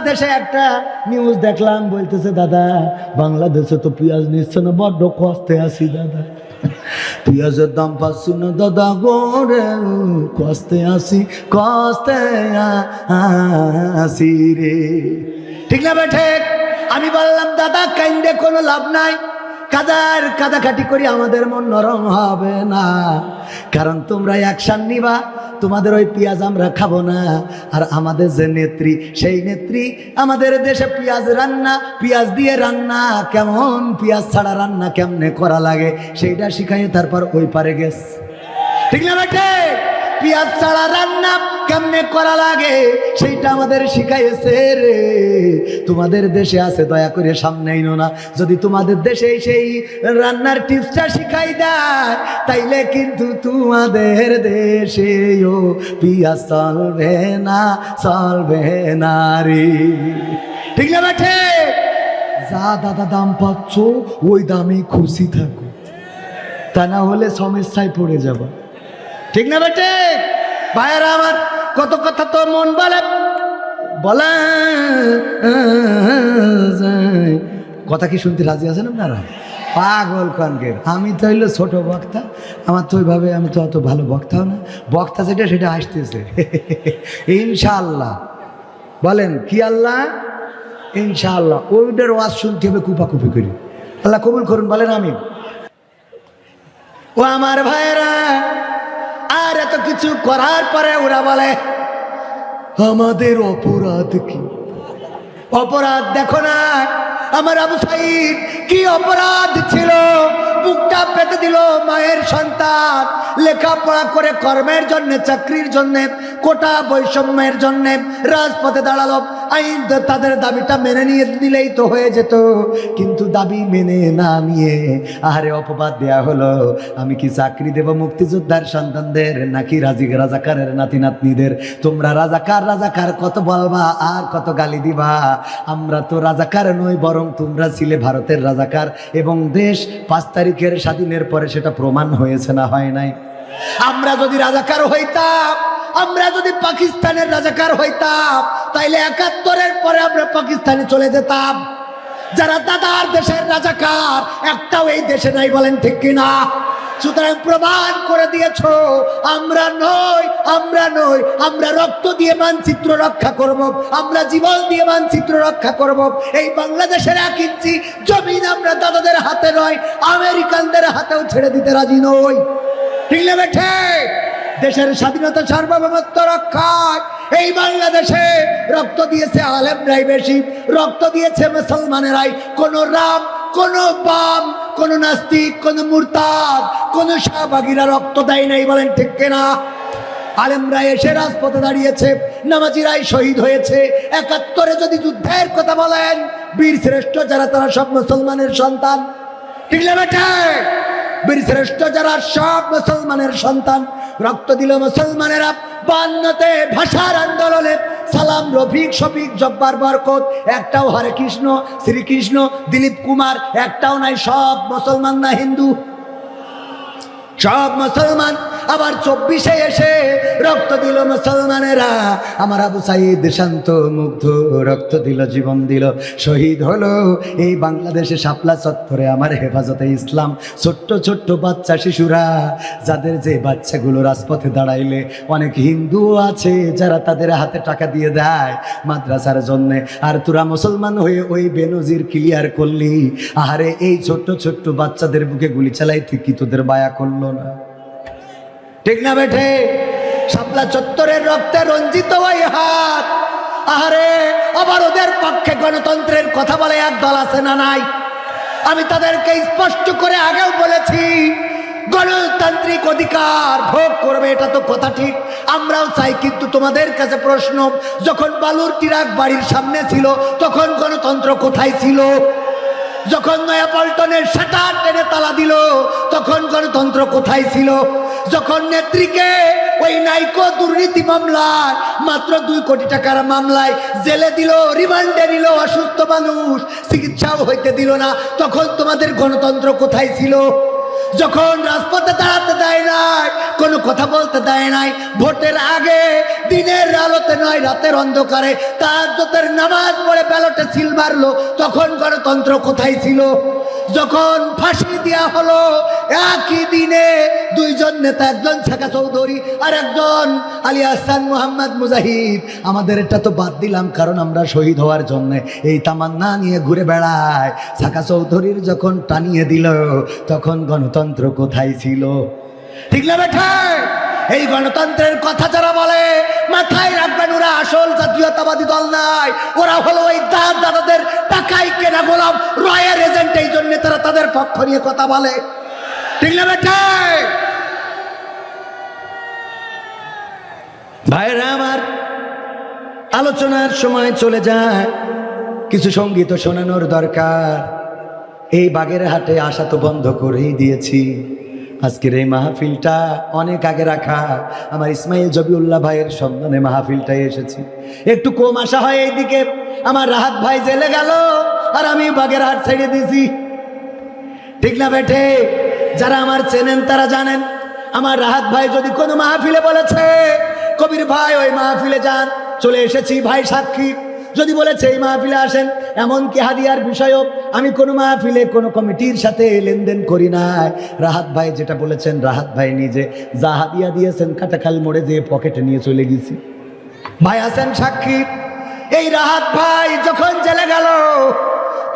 দেশে একটা নিউজ দেখলাম, বলতেছে দাদা বাংলাদেশে তো পেঁয়াজ নিচ্ছে না, বড্ড কষ্টে আছি দাদা, পেঁয়াজের দাম পাচ্ছি না দাদা গোরে, কষ্টে আসি রে। ঠিক না বেঠে? আমি বললাম দাদা কাইন্দে কোনো লাভ নাই, কাদাকাটি করি আমাদের মন নরম হবে না, কারণ তোমরা অ্যাকশন নিবা, তোমাদের ওই পেঁয়াজ আমরা খাবো না। আর আমাদের যে নেত্রী, সেই নেত্রী আমাদের দেশে পেঁয়াজ দিয়ে রান্না, কেমন পেঁয়াজ ছাড়া রান্না কেমনে করা লাগে সেইটা শিখাই তারপর ওই পারে গেছে। ঠিক না বেটে? পেঁয়াজ ছাড়া রান্না কেমনে করা লাগে সেইটা আমাদের শিখাইছে রে। তোমাদের দেশে আছে, দয়া করে সামনে আইনো না। যদি তোমাদের দেশে সেই রান্নার টিপসটা শিখাই দেয়, তাইলে কিন্তু তোমাদের দেশেও পেঁয়াজ চলবে না রে। ঠিক না বেঠে? যা দাদা দাম পাচ্ছ ওই দামে খুশি থাকো, তা না হলে সমস্যায় পড়ে যাবা। ঠিক না বেটে? ভাইয়েরা আমার, কত কথা তো মন বলে কথা কি শুনতে রাজি আছেন আপনারা? পাগল কানকের। আমি তো হইলো ছোট বক্তা, আমার তো ওইভাবে, আমি তো অত ভালো বক্তাও না, বক্তা যেটা সেটা আসতেছে ইনশাআল্লাহ। বলেন কি আল্লাহ? ইনশাআল্লাহ। ওইটার ওয়াজ শুনতে হবে কুপাকুপি করি, আল্লাহ কবুল করুন, বলেন আমিন। ও আমার ভাইয়েরা, আর এত কিছু করার পরে ওরা বলে আমাদের অপরাধ কি? অপরাধ দেখো না, আমার আবু সাইদ কি অপরাধ ছিল? বুকটা পেতে দিল মায়ের সন্তান, লেখাপড়া করে কর্মের জন্য, চাকরির জন্য, কোটা বৈষম্যের জন্য রাজপথে দাঁড়ালো। আইন তাদের দাবিটা মেনে নিয়ে নিলেই তো হয়ে যেত, কিন্তু দাবি মেনে না নিয়ে আহারে অপবাদ দেয়া হলো। আমি কি চাকরি দেব মুক্তিযোদ্ধার সন্তানদের, নাকি রাজাকারের নাতি নাতনিদের? তোমরা রাজাকার কত বলবা আর কত গালি দিবা? আমরা তো রাজাকার নই, বরং তোমরা ছিলে ভারতের রাজাকার, এবং দেশ 5 তারিখের স্বাধীনের পরে সেটা প্রমাণ হয়েছে না হয় নাই? আমরা যদি রাজাকার হইতাম, আমরা যদি পাকিস্তানের রাজাকার হইতাম, তাইলে 71-এর পরে আমরা পাকিস্তানে চলে যেতাম। যারা দাদার দেশের রাজাকার একটাও এই দেশে নাই, বলেন ঠিক কিনা? সুতরাং প্রমাণ করে দিয়েছ আমরা নই। আমরা রক্ত দিয়ে মানচিত্র রক্ষা করব, আমরা জীবন দিয়ে মানচিত্র রক্ষা করব। এই বাংলাদেশের 1 ইঞ্চি জমিন আমরা দাদাদের হাতে নয়, আমেরিকানদের হাতেও ছেড়ে দিতে রাজি নই। ঠিক না বেঠে? দেশের স্বাধীনতা সার্বভৌমত্ব রক্ষায় এই বাংলাদেশে রক্ত দিয়েছে আলেমরাই বেশি, রক্ত দিয়েছে মুসলমানেরাই। কোন রাম, কোন বাম, কোন নাস্তিক, কোন মুরতাদ, কোন শাহবাগীরা রক্ত দেয় নাই, বলেন ঠিক কিনা? আলেমরা এসে রাজপথে দাঁড়িয়েছে, নামাজিরাই শহীদ হয়েছে। 71-এ যদি যুদ্ধের কথা বলেন, বীর শ্রেষ্ঠ যারা তারা সব মুসলমানের সন্তান। ঠিক না বেটা? বীর শ্রেষ্ঠ যারা সব মুসলমানের সন্তান। রক্ত দিল মুসলমানেরা 52-তে ভাষার আন্দোলনে। সালাম, রফিক, শফিক, জব্বার, বরকত, একটাও হরে কৃষ্ণ, শ্রীকৃষ্ণ, দিলীপ কুমার একটাও নাই। সব মুসলমান না হিন্দু? সব মুসলমান। আবার 24-এ এসে রক্ত দিল মুসলমানেরা। আমার আবু সাইদ শান্ত মুগ্ধ রক্ত দিল, জীবন দিল, শহীদ হলো এই বাংলাদেশে শাপলা চত্বরে আমার হেফাজতে ইসলাম। ছোট্ট ছোট্ট বাচ্চা শিশুরা, যাদের যে বাচ্চাগুলো রাজপথে দাঁড়াইলে অনেক হিন্দু আছে যারা তাদের হাতে টাকা দিয়ে দেয় মাদ্রাসার জন্যে, আর তোরা মুসলমান হয়ে ওই বেনজির ক্লিয়ার করলি। আহারে এই ছোট্ট ছোট্ট বাচ্চাদের বুকে গুলি চালাইতে কি তোদের মায়া করলো না? ঠিক না বেঠে? শাপলা চত্বরের রক্তে রঞ্জিত ওই হাত। আহারে আবার ওদের পক্ষে গণতন্ত্রের কথা বলে এক দল আছে না নাই? আমি তাদেরকে স্পষ্ট করে আগেও বলেছি, গণতান্ত্রিক অধিকার ভোগ করবে, এটা তো কথা ঠিক, আমরাও চাই। কিন্তু তোমাদের কাছে প্রশ্ন, যখন বালুর ট্রাক বাড়ির সামনে ছিল তখন গণতন্ত্র কোথায় ছিল? যখন নয়াপল্টনের শাটার টেনে তালা দিল তখন গণতন্ত্র কোথায় ছিল? যখন নেত্রীকে ওই নাইকো দুর্নীতি মামলায়, মাত্র 2 কোটি টাকার মামলায় জেলে দিল, রিমান্ডে নিল, অসুস্থ মানুষ চিকিৎসাও হইতে দিল না, তখন তোমাদের গণতন্ত্র কোথায় ছিল? যখন রাজপথে দাঁড়াতে দেয় নাই, কোনো কথা বলতে দেয় নাই, ভোটের আগে দিনের আলোতে নয় রাতের অন্ধকারে তাহাজ্জুদের নামাজ পড়ে ব্যালটে সিল মারলো, তখন গণতন্ত্র কোথায় ছিল? যখন ফাঁসি দেওয়া হলো একই দিনে দুইজন নেতা, একজন ছাকা চৌধুরী আর একজন আলী আহসান মোহাম্মদ মুজাহিদ, আমাদের এটা তো বাদ দিলাম কারণ আমরা শহীদ হওয়ার জন্য এই তামান্না নিয়ে ঘুরে বেড়ায়, ছাকা চৌধুরীর যখন টানিয়ে দিল তখন গণতন্ত্র কোথায় ছিল? ঠিক না বেঠা? এই গণতন্ত্রের কথা যারা বলে মাথায় রাখবেন, ওরা আসল জাতীয়তাবাদী দল নাই, ওরা হলো ওই দাদাদের টাকায় কেনা গোলাম রয়ের এজেন্ট। এই জন্য তারা তাদের পক্ষ নিয়ে কথা বলে। ঠিক না বেঠা? ভাইরা আমার, আলোচনার সময় চলে যায়, কিছু সঙ্গীত শোনানোর দরকার। এই বাগেরহাটে আসা তো বন্ধ করেই দিয়েছি। আজকের এই মাহফিলটা অনেক আগে রাখা, আমার ইসমাইল জবিউল্লাহ ভাইয়ের সম্মানে মাহফিলটাই এসেছি। একটু কম আসা হয় এইদিকে, আমার রাহাত ভাই জেলে গেল আর আমি বাগেরহাট ছেড়ে দিয়েছি। ঠিক না বেঠে? যারা আমার চেনেন তারা জানেন, আমার রাহাত ভাই যদি কোনো মাহফিলে বলেছে কবির ভাই ওই মাহফিলে যান, চলে এসেছি, ভাই সাক্ষী। যদি বলেছে এই মাহফিলে আসেন, এমনকি হাদিয়ার বিষয়ও আমি কোনো মাহফিলে কোনো কমিটির সাথে লেনদেন করি নাই। রাহাত ভাই যেটা বলেছেন, রাহাত ভাই নিজে যা হাদিয়া দিয়েছেন কাটাখাল মোড়ে যেয়ে পকেটে নিয়ে চলে গেছি। ভাই আছেন সাক্ষী। এই রাহাত ভাই যখন জেলে গেল,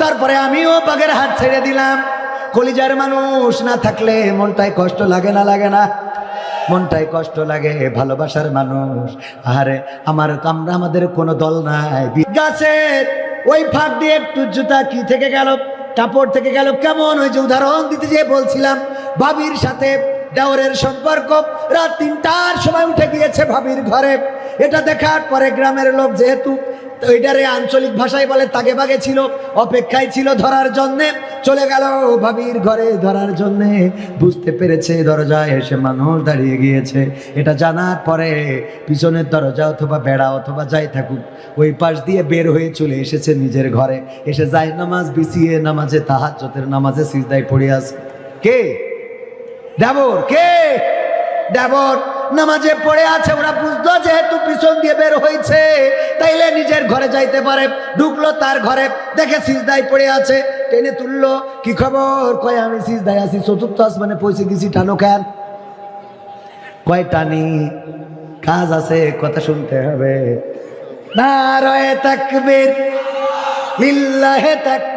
তারপরে আমিও বাগেরহাট ছেড়ে দিলাম। কলিজার মানুষ না থাকলে মনটায় কষ্ট লাগে না? লাগে না? মনটাই কষ্ট লাগে। ভালোবাসার মানুষ, আরে আমরা আমাদের কোনো দল নাই। গাছের ওই ফাঁক দিয়ে একটু জুতা কি থেকে গেল, কাপড় থেকে গেল। কেমন? ওই যে উদাহরণ দিতে যে বলছিলাম, ভাবির সাথে দেওরের সম্পর্ক, রাত ৩টার সময় উঠে গিয়েছে ভাবির ঘরে। এটা দেখার পরে গ্রামের লোক যেহেতু ওইটারে আঞ্চলিক ভাষায় বলে তাগে বাগে ছিল, অপেক্ষায় ছিল ধরার জন্যে, চলে গেল ভাবির ঘরে ধরার জন্যে। বুঝতে পেরেছে দরজায় এসে মানুষ দাঁড়িয়ে গিয়েছে। এটা জানার পরে পিছনের দরজা অথবা বেড়া অথবা যাই থাকুক ওই পাশ দিয়ে বের হয়ে চলে এসেছে নিজের ঘরে। এসে যায় নামাজ বিছিয়ে নামাজে তাহাজ্জুদের নামাজে সিজদায় পড়ে আছে। কে? দেবর। কে? দেবর নামাজে পড়ে আছে। ওরা বুঝলো যেহেতু পিছন দিয়ে বের হয়েছে, তাইলে নিজের ঘরে যাইতে পারে। ঢুকলো তার ঘরে, দেখে সিজদায় পড়ে আছে, টেনে তুললো। কি খবর? কয় আমি সিজদায় আছি, চতুর্থ আসমানে পৌঁছে গেছি। টানো কেন? কয় টানি, কাজ আছে, কথা শুনতে হবে। নারায়ে তাকবীর, লিল্লাহে তাকবীর।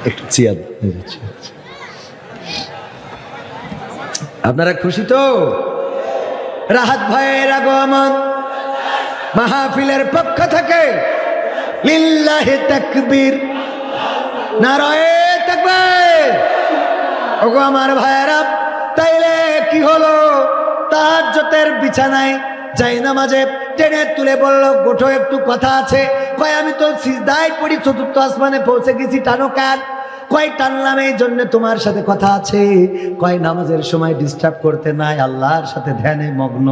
একটু চেয়ার। আপনারা খুশি তো? রাহাত ভাইয়ের আগমন মাহফিলের পক্ষ থেকে লিল্লাহি তাকবীর, নারায়ে তাকবীর। ওগো আমার ভাইয়েরা, তাইলে কি হলো? তাহাজ্জুদের বিছানায় যাই নামাজে টেনে তুলে বলল, গোঠো একটু কথা আছে। কয় আমি তো সিজদায় পড়ি, চতুর্থ আসমানে পৌঁছে গেছি। টানো কেন? কয় টানলাম এই জন্য তোমার সাথে কথা আছে। কয় নামাজের সময় ডিস্টার্ব করতে নাই, আল্লাহর সাথে ধ্যানে মগ্ন।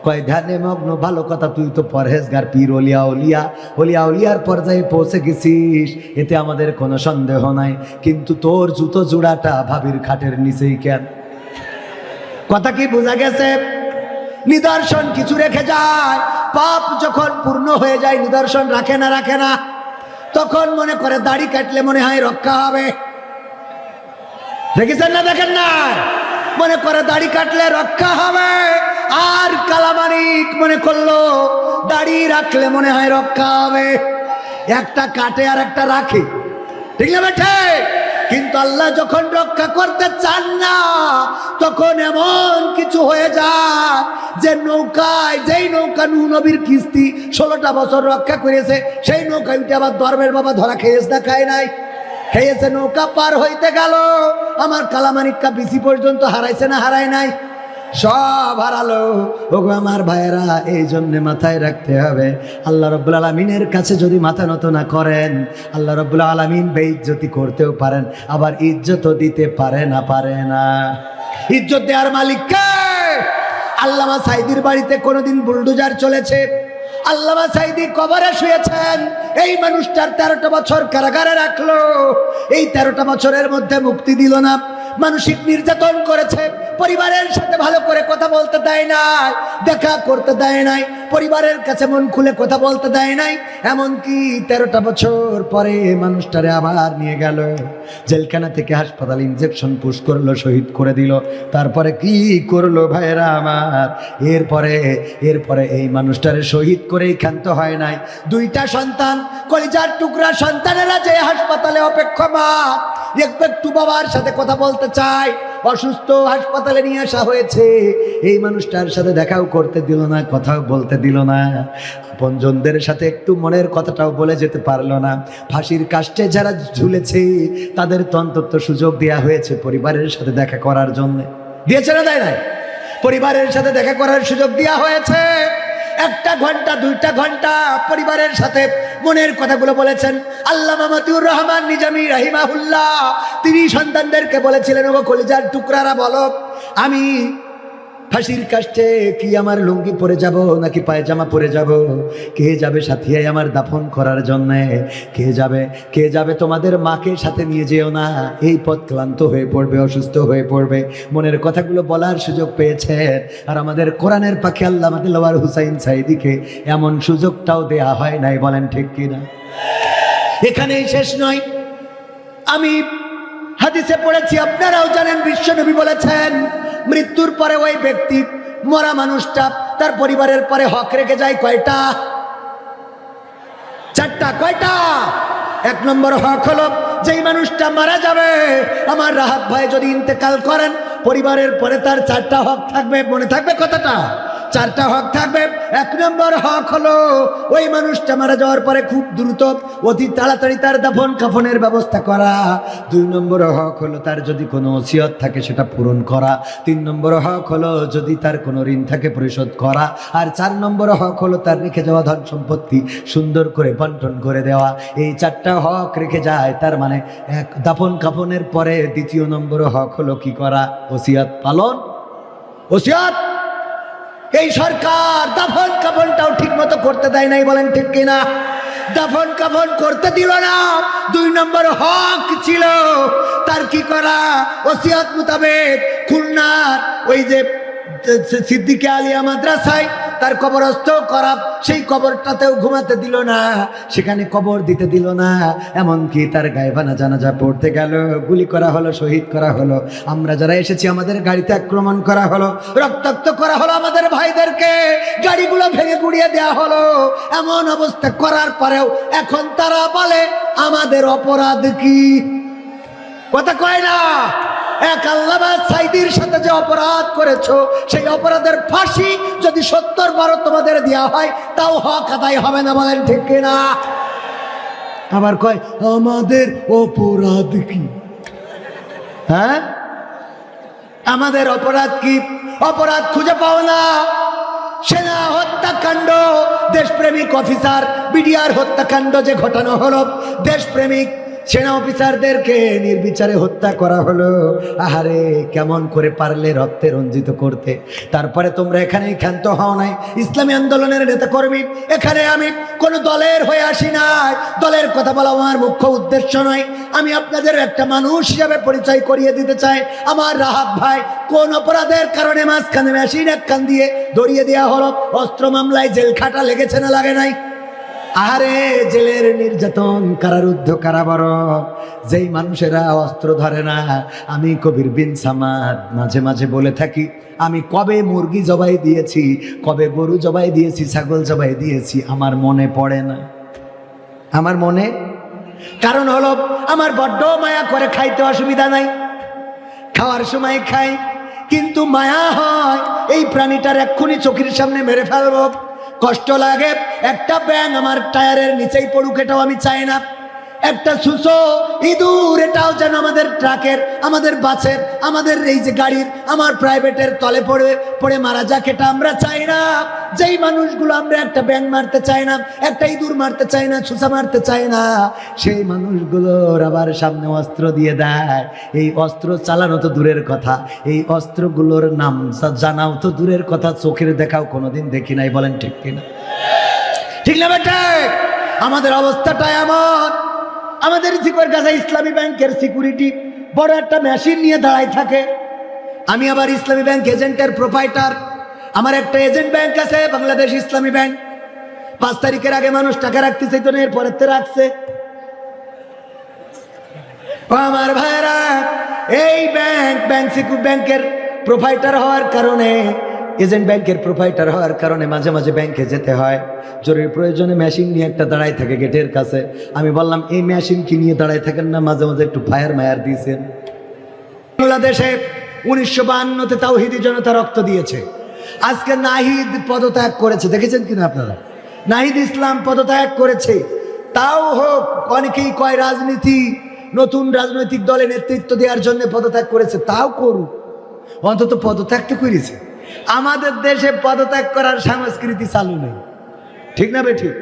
কয় ধ্যানে মগ্ন ভালো কথা, তুই তো পরহেজগার পীর ওলিয়া উলিয়া ওলিয়া উলিয়ার পর্যায়ে পৌঁছে গেছিস, এতে আমাদের কোনো সন্দেহ নাই। কিন্তু তোর জুতো জোড়াটা ভাবির খাটের নিচেই কেন? কথা কি বোঝা গেছে? নিদর্শন কিছু রেখে যায়, পাপ যখন পূর্ণ হয়ে যায় নিদর্শন রাখে না? রাখে না? তখন মনে করে দাড়ি কাটলে মনে হয় রক্ষা হবে। দেখেছেন না? দেখেন না? মনে করে দাড়ি কাটলে রক্ষা হবে। আর কালামানিক মনে করলো দাড়ি রাখলে মনে হয় রক্ষা হবে। একটা কাটে আর একটা রাখে। ঠিক না বেঠে? কিন্তু আল্লাহ যখন রক্ষা করতে চান না, তখন এমন কিছু হয়ে যায় যে নৌকায়, যেই নৌকা নূহ নবীর কিস্তি 16টা বছর রক্ষা করেছে, সেই নৌকায় উঠে আবার ধর্মের বাবা ধরা খেয়েছে না? খায় নাই? খেয়েছে। নৌকা পার হইতে গেল, আমার কালামানিক্কা বিসি পর্যন্ত হারাইছে না? হারায় নাই? সব হারালো। ওগো আমার ভাইয়েরা, এই জন্য মাথায় রাখতে হবে, আল্লাহ রাব্বুল আলামিনের কাছে যদি মাথা নত না করেন, আল্লাহ রাব্বুল আলামিন বেইজ্জতি করতেও পারেন, আবার ইজ্জতও দিতে পারে না? পারে না? ইজ্জত দেওয়ার মালিক কে? আল্লামা সাইদির বাড়িতে কোনোদিন বুলডোজার চলেছে? আল্লামা সাঈদী কবরে শুয়েছেন। এই মানুষটার 13টা বছর কারাগারে রাখলো। এই 13টা বছরের মধ্যে মুক্তি দিল না, মানসিক নির্যাতন করেছে, পরিবারের সাথে ভালো করে কথা বলতে দেয় নাই, দেখা করতে দেয় নাই, পরিবারের কাছে মন খুলে কথা বলতে দেয় নাই। এমনকি 13টা বছর পরে মানুষটারে আবার নিয়ে গেল জেলখানা থেকে হাসপাতাল, ইনজেকশন পুশ করলো, শহীদ করে দিল। তারপরে কি করলো ভাইরা আমার, এরপরে এই মানুষটারে শহীদ করেই ক্ষান্ত হয় নাই। 2টা সন্তান, কলিজার টুকরা সন্তানেরা যে হাসপাতালে অপেক্ষমান, একটু বাবার সাথে কথা বলতে চায়, অসুস্থ, হাসপাতালে নিয়ে আসা হয়েছে। এই মানুষটার সাথে দেখাও করতে দিল না, কথাও বলতে দিল না, আপনজনদের সাথে একটু মনের কথাটাও বলে যেতে পারলো না। ফাঁসির কাস্টে যারা ঝুলেছে তাদের তো অন্তত সুযোগ দেওয়া হয়েছে পরিবারের সাথে দেখা করার জন্য। দিয়েছে না, দেয় নাই? পরিবারের সাথে দেখা করার সুযোগ দেওয়া হয়েছে। 1 ঘন্টা 2টা ঘন্টা পরিবারের সাথে মনের কথাগুলো বলেছেন। আল্লামা মতিউর রহমান নিজামী রাহিমাহুল্লাহ তিনি সন্তানদেরকে বলেছিলেন, ওগো কলিজার টুকরারা, বলো আমি ফাঁসির কাস্টে কি আমার লুঙ্গি পরে যাব নাকি পায়জামা পরে যাব? কে যাবে সাথে আমার দাফন করার জন্য? কে যাবে? তোমাদের মাকে সাথে নিয়ে যেও না, এই পথ ক্লান্ত হয়ে পড়বে, অসুস্থ হয়ে পড়বে। মনের কথাগুলো বলার সুযোগ পেয়েছেন। আর আমাদের কোরআনের পাখি আল্লামা দিলওয়ার হুসাইন সাঈদীকে এমন সুযোগটাও দেয়া হয় নাই, বলেন ঠিক কিনা? এখানেই শেষ নয়। আমি হাদিসে পড়েছি, আপনারাও জানেন, বিশ্বনবী বলেছেন মৃত্যুর পরে ওই ব্যক্তি, মরা মানুষটা তার পরিবারের পরে হক রেখে যায় কয়টা? 4টা। কয়টা? 1 নম্বর হক হলো, যেই মানুষটা মারা যাবে, আমার রাহাত ভাই যদি ইন্তেকাল করেন, পরিবারের পরে তার 4টা হক থাকবে। মনে থাকবে কথাটা? 4টা হক থাকবে। 1 নম্বর হক হলো ওই মানুষটা মারা যাওয়ার পরে খুব দ্রুত, অতি তাড়াতাড়ি তার দাফন কাফনের ব্যবস্থা করা। 2 নম্বর হক হলো তার যদি কোনো ওসিয়ত থাকে সেটা পূরণ করা। 3 নম্বর হক হলো যদি তার কোনো ঋণ থাকে পরিশোধ করা। আর 4 নম্বর হক হলো তার রেখে যাওয়া ধন সম্পত্তি সুন্দর করে বন্টন করে দেওয়া। এই 4টা হক রেখে যায়। তার মানে দাফন কাফনের পরে 2য় নম্বর হক হলো কি করা? ওসিয়ত পালন। ওসিয়ত। এই সরকার দাফন কাফনটাও ঠিক মতো করতে দেয় নাই, বলেন ঠিক কিনা? দাফন কাফন করতে দিল না। 2 নম্বর হক ছিল তার কি করা? ওসিয়ত মোতাবেক খুলনার ওই যে সিদ্দিকে আলিয়া মাদ্রাসায় তার কবরস্থ করা, সেই কবরটাতেও ঘুমাতে দিল না, সেখানে কবর দিতে দিল না। এমনকি তার গায়েবানা জানাজা পড়তে গেল, গুলি করা হলো, শহীদ করা হলো। আমরা যারা এসেছি আমাদের গাড়িতে আক্রমণ করা হলো, রক্তাক্ত করা হলো আমাদের ভাইদেরকে, গাড়িগুলো ভেঙে গুড়িয়ে দেওয়া হলো। এমন অবস্থা করার পরেও এখন তারা বলে আমাদের অপরাধ কি? কথা কয় না। এক আল্লামা সাঈদীর সাথে যে অপরাধ করেছো, সেই অপরাধের ফাঁসি যদি 70 বার তোমাদের দেওয়া হয় তাও হক আদায় হবে না, বলেন ঠিক কিনা? আবার কয় আমাদের অপরাধ কি? হ্যাঁ, আমাদের অপরাধ কি? অপরাধ খুঁজে পাও না। সেনা হত্যাকাণ্ড, দেশপ্রেমিক অফিসার বিডিআর হত্যাকাণ্ড যে ঘটানো হলো, দেশপ্রেমিক সেনা অফিসারদেরকে নির্বিচারে হত্যা করা হলো। আহারে, কেমন করে পারলে রক্তে রঞ্জিত করতে? তারপরে তোমরা এখানেই ক্ষান্ত হও নাই। ইসলামী আন্দোলনের নেতাকর্মী, এখানে আমি কোনো দলের হয়ে আসি নাই, দলের কথা বলা আমার মুখ্য উদ্দেশ্য নয়। আমি আপনাদের একটা মানুষ হিসাবে পরিচয় করিয়ে দিতে চাই। আমার রাহাত ভাই কোন অপরাধের কারণে মাঝখানে মেশিন এক কান দিয়ে ধরিয়ে দেওয়া হলো? অস্ত্র মামলায় জেল খাটা লেগেছে না লাগে নাই? আরে, জেলের নির্যাতন, কারারুদ্ধ, কারাবরণ, যেই মানুষেরা অস্ত্র ধরে না। আমি কবির বিন সামাদ মাঝে মাঝে বলে থাকি, আমি কবে মুরগি জবাই দিয়েছি, কবে গরু জবাই দিয়েছি, ছাগল জবাই দিয়েছি, আমার মনে পড়ে না। আমার মনে, কারণ হলো আমার বড্ড মায়া করে, খাইতে অসুবিধা নাই, খাওয়ার সময় খাই, কিন্তু মায়া হয় এই প্রাণীটার এক্ষুনি চোখের সামনে মেরে ফেলবো, কষ্ট লাগে। একটা ব্যাঙ আমার টায়ারের নিচেই পড়ুক, এটাও আমি চাই না। একটা সুসো ইঁদুর, এটাও যেন আমাদের ট্রাকের, আমাদের বাসের, আমাদের এই যে গাড়ির, আমার প্রাইভেটের তলে পড়ে মারা যাক, এটা আমরা চাই না। যেই মানুষগুলো আমরা একটা ব্যাঙ মারতে চাই না, একটা ইঁদুর মারতে চাই না, সুসা মারতে চাই না, সেই মানুষগুলোর আবার সামনে অস্ত্র দিয়ে দেয়। এই অস্ত্র চালানো তো দূরের কথা, এই অস্ত্রগুলোর নাম জানাও তো দূরের কথা, চোখের দেখাও কোনোদিন দেখি নাই, বলেন ঠিক কিনা? ঠিক না বেটা? আমাদের অবস্থাটা এমন, আমাদের জিকর কাছে ইসলামী ব্যাংকের সিকিউরিটি বড় একটা মেশিন নিয়ে দাঁড়ায় থাকে। আমি আবার ইসলামী ব্যাংক এজেন্টের প্রোপাইটার। আমার একটা এজেন্ট ব্যাংক আছে, বাংলাদেশ ইসলামী ব্যাংক। 5 তারিখের আগে মানুষ টাকা রাখতে চাইতো না, এরপরে রাখছে। আমার ভাইরা, এই ব্যাংকের প্রোপাইটার হওয়ার কারণে, এজেন্ট ব্যাংকের প্রোপাইটার হওয়ার কারণে মাঝে মাঝে ব্যাংকে যেতে হয়। জরুরি প্রয়োজনে মেশিন নিয়ে একটা দাঁড়ায় থাকে গেটের কাছে। আমি বললাম, এই মেশিন কি নিয়ে দাঁড়ায় থাকেন না, মাঝে মাঝে একটু ফায়ার মায়ার দিয়েছেন। বাংলাদেশে 1952-তে তাওহীদি জনতা রক্ত দিয়েছে। আজকে নাহিদ পদত্যাগ করেছে, দেখেছেন কিনা আপনারা? নাহিদ ইসলাম পদত্যাগ করেছে। তাও হোক, অনেকেই কয় রাজনীতি, নতুন রাজনৈতিক দলে নেতৃত্ব দেওয়ার জন্য পদত্যাগ করেছে। তাও করুক, অন্তত পদত্যাগ তো করেছে। আমাদের দেশে পদত্যাগ করার সংস্কৃতি চালু নেই, ঠিক না বেঠিক?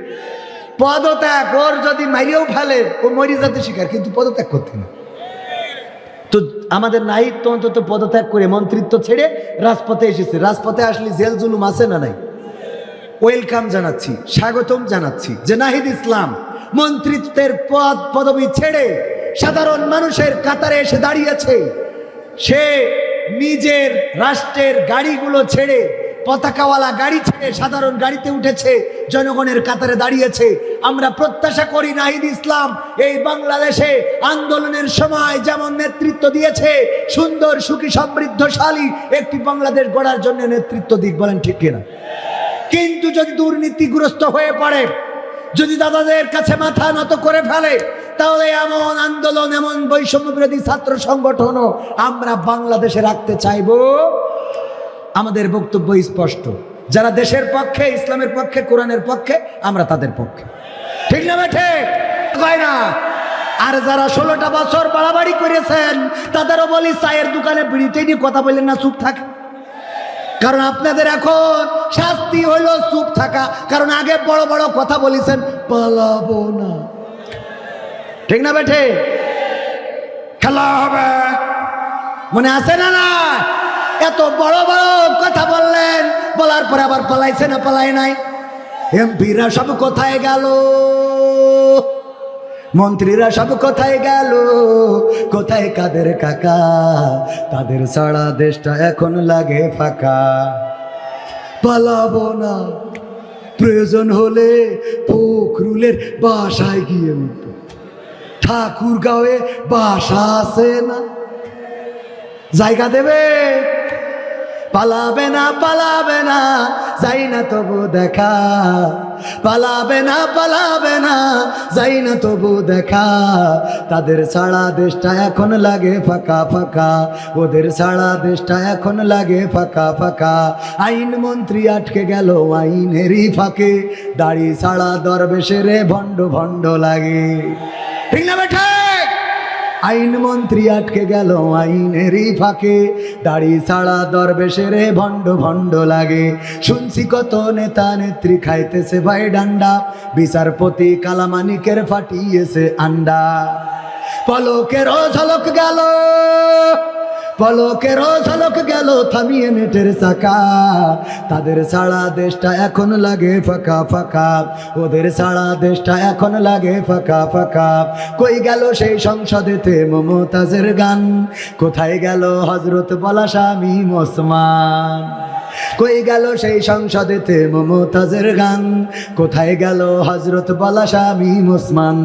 পদত্যাগ, ওর যদি মারিয়েও ফেলে ও মরি যাতে শিকার, কিন্তু পদত্যাগ করতে না। তো আমাদের নাহিদ তো অন্তত পদত্যাগ করে মন্ত্রিত্ব ছেড়ে রাজপথে এসেছে। রাজপথে আসলে জেল জুলুম আছে না নাই? ওয়েলকাম জানাচ্ছি, স্বাগতম জানাচ্ছি যে নাহিদ ইসলাম মন্ত্রিত্বের পদবি ছেড়ে সাধারণ মানুষের কাতারে এসে দাঁড়িয়েছে। সে নিজের রাষ্ট্রের গাড়িগুলো ছেড়ে, পতাকাওয়ালা গাড়ি ছেড়ে সাধারণ গাড়িতে উঠেছে, জনগণের কাতারে দাঁড়িয়েছে। আমরা প্রত্যাশা করি নাহিদ ইসলাম এই বাংলাদেশে আন্দোলনের সময় যেমন নেতৃত্ব দিয়েছে, সুন্দর সুখী সমৃদ্ধশালী একটি বাংলাদেশ গড়ার জন্য নেতৃত্ব দিক। বলেন ঠিক কিনা? কিন্তু যদি দুর্নীতিগ্রস্ত হয়ে পড়ে, যদি দাদাদের কাছে মাথা নত করে ফেলে, তাহলে এমন আন্দোলন, এমন বৈষম্য বিরোধী ছাত্র সংগঠনও আমরা বাংলাদেশে রাখতে চাইব। আমাদের বক্তব্য স্পষ্ট, যারা দেশের পক্ষে, ইসলামের পক্ষে, কোরআনের পক্ষে, আমরা তাদের পক্ষে, ঠিক না বেঠে? হয় না? আর যারা 16টা বছর বাড়াবাড়ি করেছেন তাদেরও বলি, চায়ের দোকানে বিড়িতে নিয়ে কথা বললেন না, চুপ থাকে। কারণ আপনাদের এখন শাস্তি হইল চুপ থাকা, কারণ আগে বড় বড় কথা বলেছেন, পালাবো না, ঠিক না বেঠে? খেলা হবে, মনে আছে না? না, এত বড় বড় কথা বললেন, বলার পরে আবার পালাইছে না পালাই নাই? এমপিরা সব কোথায় গেল? মন্ত্রীরা সব কোথায় গেল? কোথায় কাদের কাকা? তাদের সারা দেশটা এখন লাগে ফাঁকা। পালাবো না, প্রয়োজন হলে ফখরুলের বাসায় গিয়ে উঠব। ঠাকুরগাঁওয়ে বাসা আছে না, জায়গা দেবে? পালাবে না, পালাবে না, যাই না তবু দেখা। পালাবে না, পালাবে না, যাই না তবু দেখা। তাদের সারা দেশটা এখন লাগে ফাঁকা ফাঁকা, ওদের সারা দেশটা এখন লাগে ফাঁকা ফাঁকা। আইন মন্ত্রী আটকে গেল আইনেরই ফাঁকে, দাড়ি ছাড়া দরবেশের ভণ্ড ভণ্ড লাগে, ঠিক না বেটা? আইন মন্ত্রী আটকে গেল আইনেরই ফাঁকে, দাড়ি ছাড়া দরবেশের ভণ্ড ভণ্ড লাগে। শুনছি কত নেতা নেত্রী খাইতেছে ভাই ডান্ডা, বিচারপতি কালামানিকের ফাটিয়েছে আন্ডা। পলকের ঝলক গেল, পলকের ঝলক গেল থামিয়ে নেটের চাকা। তাদের সারা দেশটা এখন লাগে ফাঁকা ফাঁকা, ওদের সারা দেশটা এখন লাগে ফাঁকা ফাঁকা। কই গেল সেই সংসদেতে মমতাজের গান? কোথায় গেল হজরত বলা শামীম ওসমান? কই গেল সেই সংসদেতে মমতাজের গান? কোথায় গেল হজরত বলা শামীম ওসমান?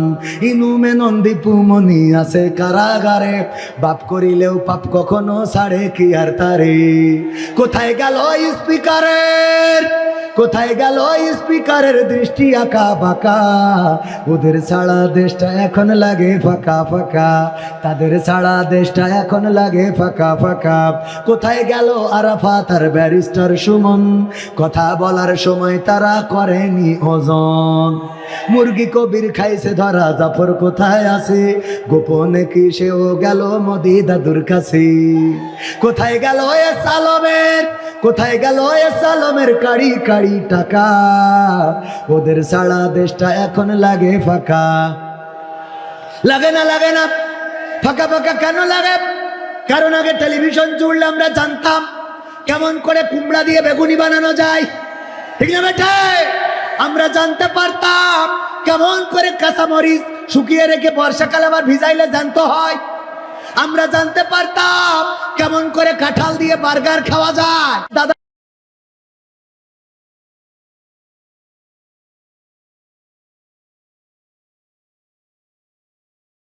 ইনুমে নন্দীপু মনি আছে কারাগারে, বাপ করিলেও পাপ কখনো ছাড়ে কি আর তারে। কোথায় গেল স্পিকারের, কোথায় গেল স্পিকারের দৃষ্টি আঁকা বাঁকা? ওদের সারা দেশটা এখন লাগে ফাঁকা ফাঁকা, তাদের সারা দেশটা এখন লাগে ফাঁকা ফাঁকা। কোথায় গেল আরাফাত আর ব্যারিস্টার সুমন? কথা বলার সময় তারা করেনি ওজন। মুরগি কবির খাইছে ধরা, জাফর কোথায় আছে? গোপনে কি সেও গেল মোদি দাদুর কাছে? কোথায় গেল এ সালমের, কোথায় গেল এ সালমের কাড়ি কাড়ি টাকা? ওদের সারা দেশটা এখন লাগে ফাঁকা। লাগে না, লাগে না, ফাঁকা ফাঁকা কেন লাগে? কারণ আগে টেলিভিশন জুড়লে আমরা জানতাম কেমন করে কুমড়া দিয়ে বেগুনি বানানো যায়, ঠিক না বেটা? আমরা জানতে পারতাম কেমন করে কাঁচামরিচ শুকিয়ে রেখে বর্ষাকালে আবার ভিজাইলে জ্যান্ত হয়। আমরা জানতে পারতাম কেমন করে কাঁঠাল দিয়ে বার্গার খাওয়া যায়। দাদা